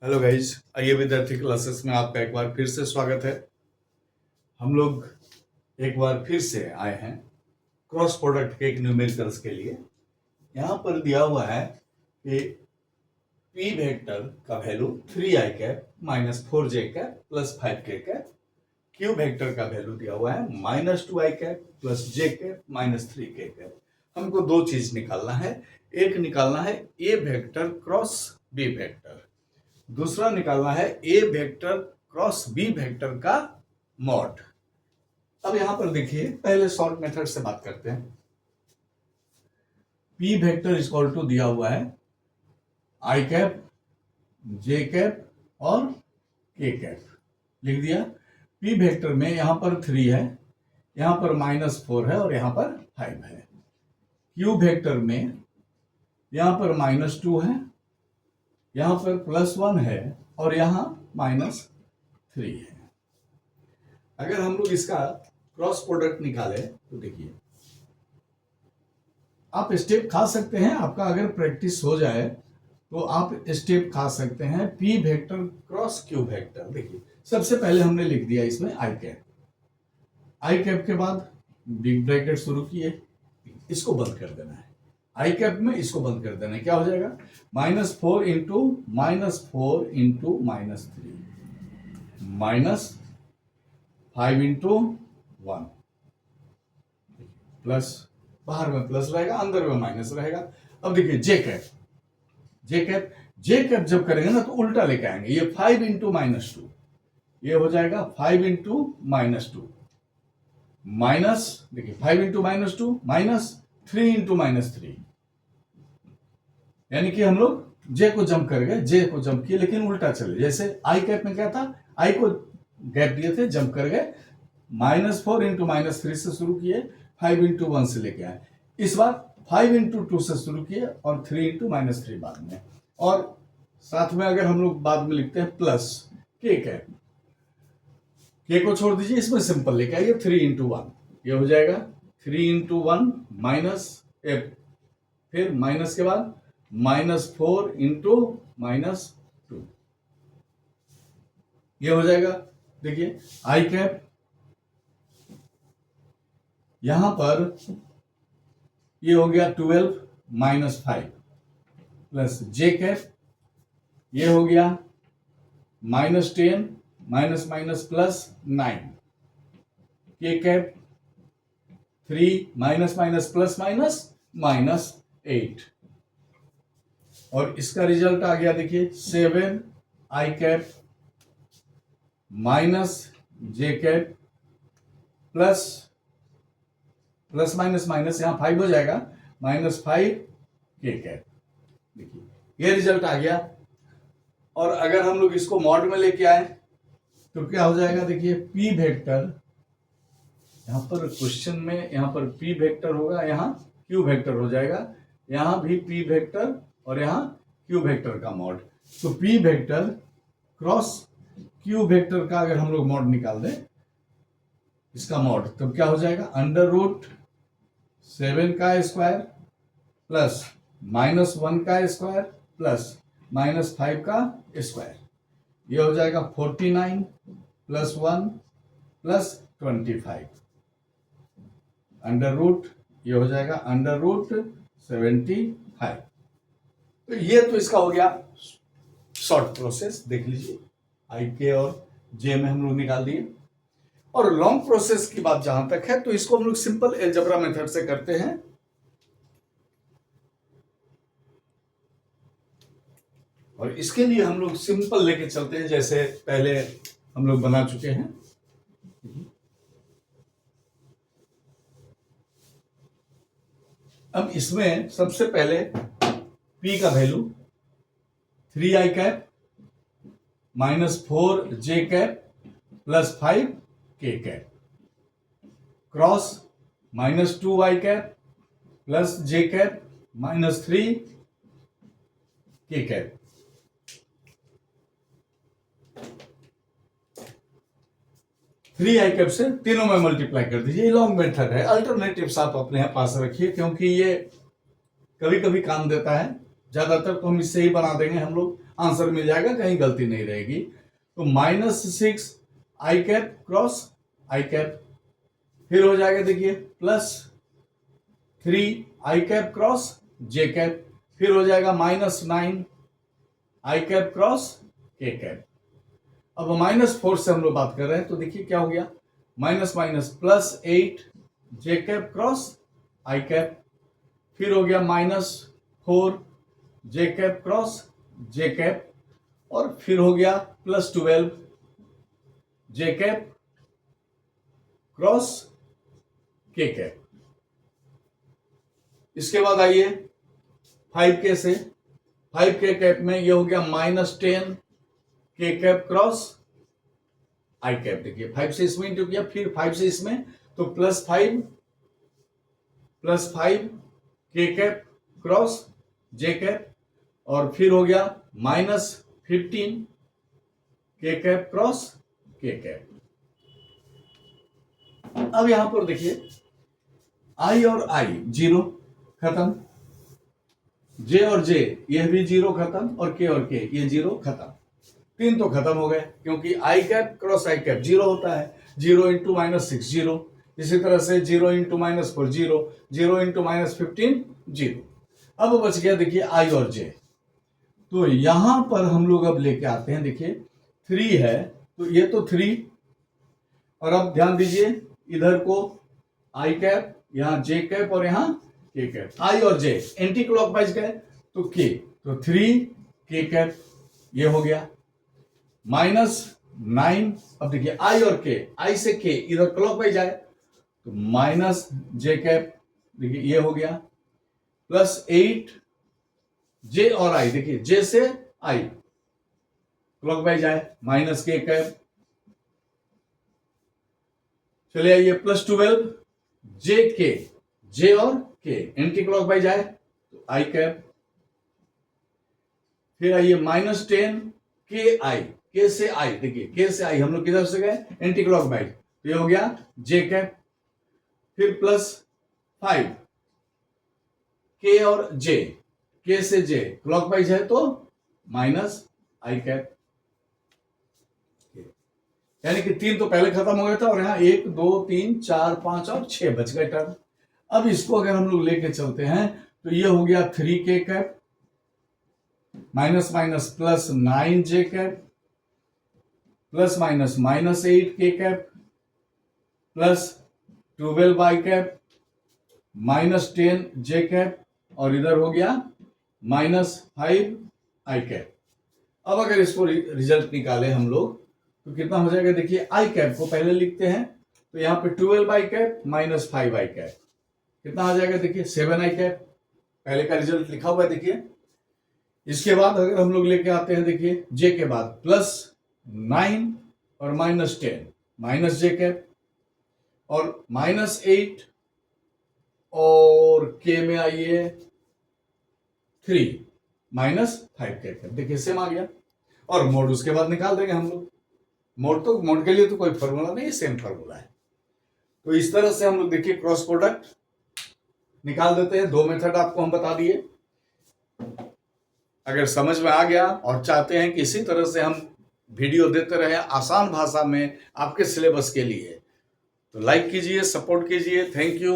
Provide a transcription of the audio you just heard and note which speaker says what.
Speaker 1: Hello guys, आइए विद्यार्थी classes में आपका एक बार फिर से स्वागत है। हम लोग एक बार फिर से आए हैं क्रॉस प्रोडक्ट के एक न्यूमेरिकल्स के लिए। यहाँ पर दिया हुआ है कि पी वेक्टर का value 3i cap minus 4j cap plus 5k cap, Q vector का वैल्यू दिया हुआ है minus 2i cap plus j cap minus 3k cap. हमको दो चीज निकालना है, एक निकालना है ए वेक्टर क्रॉस बी वेक्टर, दूसरा निकालना है ए वेक्टर क्रॉस बी वेक्टर का मॉड। अब यहां पर देखिए, पहले शॉर्ट मेथड से बात करते हैं। पी वेक्टर इक्वल टू दिया हुआ है आई कैप, जे कैप और के कैप, लिख दिया। पी वेक्टर में यहां पर 3 है, यहां पर -4 है और यहां पर 5 है। क्यू वेक्टर में यहां पर -2 है, यहां पर +1 है और यहां -3 है। अगर हम लोग इसका क्रॉस प्रोडक्ट निकाले तो देखिए, आप स्टेप खा सकते हैं। आपका अगर प्रैक्टिस हो जाए तो आप स्टेप खा सकते हैं। P vector cross Q vector, देखिए सबसे पहले हमने लिख दिया इसमें आई कैप। आई कैप के बाद बिग ब्रैकेट शुरू किए, इसको बंद कर देना है। आई कैप में इसको बंद कर देना है, क्या हो जाएगा -4 इंटू -4 इंटू -3 -5 इंटू 1 प्लस, बाहर में प्लस रहेगा, अंदर में माइनस रहेगा। अब देखिए जे कैप, जे कैप जब करेंगे ना तो उल्टा लेके आएंगे। ये 5 इंटू -2, ये हो जाएगा 5 इंटू -2 माइनस, देखिए 5 इंटू -2 माइनस 3 इंटू -3, यानी कि हम लोग जे को जंप कर गए, जे को जंप किए लेकिन उल्टा चले। जैसे आई कैप में क्या था, आई को गैप दिए थे, जंप कर गए, -4 इंटू -3 से शुरू किए, 5 इंटू 1 से लेके आए। इस बार 5 इंटू 2 से शुरू किए और 3 इंटू -3 बाद में, और साथ में अगर हम लोग बाद में लिखते हैं प्लस के कैप, के को छोड़ दीजिए, इसमें सिंपल लेके आइए 3 इंटू 1, ये हो जाएगा 3 इंटू 1 माइनस, फिर माइनस के बाद -4 इंटू -2, ये हो जाएगा। देखिए आई कैप, यहां पर ये हो गया 12 -5 प्लस जे कैप, ये हो गया -10 माइनस माइनस प्लस 9, के cap 3 minus minus plus minus -8, और इसका रिजल्ट आ गया देखिए 7 आई कैप माइनस जे कैप प्लस माइनस माइनस, यहां 5 हो जाएगा, -5 के कैप। देखिए ये रिजल्ट आ गया। और अगर हम लोग इसको मॉड में लेके आए तो क्या हो जाएगा, देखिए पी वेक्टर, यहां पर क्वेश्चन में यहां पर पी वेक्टर होगा, यहां क्यू वेक्टर हो जाएगा, यहां भी पी वेक्टर और यहां क्यू वेक्टर का मॉड। तो P vector cross Q vector का अगर हम लोग मॉड निकाल दें, इसका मॉड, तो क्या हो जाएगा √7 का स्क्वायर प्लस -1 का स्क्वायर प्लस -5 का स्क्वायर, ये हो जाएगा 49 प्लस 1 प्लस 25 √, ये हो जाएगा √75। तो ये तो इसका हो गया शॉर्ट प्रोसेस, देख लीजिए आई के और जे में हम लोग निकाल दिए। और लॉन्ग प्रोसेस की बात जहां तक है तो इसको हम लोग सिंपल अलजेब्रा मेथड से करते हैं। और इसके लिए हम लोग सिंपल लेके चलते हैं, जैसे पहले हम लोग बना चुके हैं। अब इसमें सबसे पहले P का value 3i cap -4j cap plus 5k cap cross -2i cap plus j cap -3k cap. Three I cap से तीनों में मल्टीप्लाई कर दीजिए। ये लॉन्ग मेथड है, अल्टरनेटिव्स आप अपने पास रखिए, क्योंकि ये कभी कभी काम देता है, ज्यादातर तो हम इससे ही बना देंगे, हम लोग आंसर मिल जाएगा, कहीं गलती नहीं रहेगी। तो -6 आई कैप क्रॉस आई कैप, फिर हो जाएगा देखिए +3 आई कैप क्रॉस जे कैप, फिर हो जाएगा -9 आई कैप क्रॉस के कैप। अब -4 से हम लोग बात कर रहे हैं, तो देखिए क्या हो गया, +8 जे कैप क्रॉस आई कैप, फिर हो गया -4 जे कैप क्रॉस जे कैप, और फिर हो गया +12 जे कैप क्रॉस के कैप। इसके बाद आइए 5K से, 5K कैप में ये हो गया -10 के कैप क्रॉस आई कैप। देखिए 5 से इसमें इंटू किया, फिर 5 से इसमें, तो +5 के कैप क्रॉस जे कैप, और फिर हो गया -15 के कैप क्रॉस के कैप। अब यहां पर देखिए आई और आई जीरो खत्म, जे और जे यह भी जीरो खत्म, और के ये जीरो खत्म। 3 तो खत्म हो गए, क्योंकि आई कैप क्रॉस आई कैप जीरो होता है, 0 इंटू -6 जीरो, इसी तरह से 0 इंटू -4 जीरो, 0 इंटू -15 जीरो। अब बच गया देखिए आई और जे। तो यहां पर हम लोग अब लेके आते हैं, देखिए 3 है, तो ये तो 3, और अब ध्यान दीजिए इधर को आई कैप, यहां जे कैप, और यहां के कैप। आई और जे एंटी क्लॉकवाइज गए, तो के, तो 3 के कैप ये हो गया, -9। अब देखिए आई और के, आई से के इधर क्लॉकवाइज आए, तो -जे कैप, देखिए ये हो गया, +8 जे और आई, देखिए जे से आई क्लॉकवाइज आए, -के कैप। चलिए आइए +12 जे के, जे और के एंटी क्लॉकवाइज आए, तो आई कैप। फिर आइए -10 के आई, के से आई, देखिए के से आई हम लोग किधर से गए, एंटी क्लॉकवाइज, तो ये हो गया जे कैप। फिर +5 के और जे, के से जे क्लॉकवाइज है, तो -आई कैप। यानी कि 3 तो पहले खत्म हो गया था, और यहां 1 2 3 4 5 और 6 बच गए टर्म। अब इसको अगर हम लोग लेके चलते हैं, तो ये हो गया 3 के कैप, +9 जे कैप, +-8 के कैप, +12 आई कैप, -10 जे कैप, और इधर हो गया -5 आई कैप। अब अगर इसको रिजल्ट निकाले हम लोग, तो कितना हो जाएगा, देखिए आई कैप को पहले लिखते हैं, तो यहां पे 12 आई कैप -5 आई कैप, कितना आ जाएगा, देखिए 7 आई कैप। पहले का रिजल्ट लिखा हुआ है, देखिए। इसके बाद अगर हम लोग लेके आते हैं, देखिए जे के बाद +9 और -10 जे कैप, और -8, और के में आइए 3 -5 के कैप, देखिए सेम आ गया। और मोड उसके बाद निकाल देंगे हम लोग। मोड के लिए तो कोई फॉर्मूला नहीं, सेम फॉर्मूला है। तो इस तरह से हम लोग देखिए क्रॉस प्रोडक्ट निकाल देते हैं। 2 मेथड आपको हम बता दिए। अगर समझ में आ गया और चाहते हैं कि इसी तरह से हम वीडियो देते रहे आसान भाषा में आपके सिलेबस के लिए, तो लाइक कीजिए, सपोर्ट कीजिए। Thank you.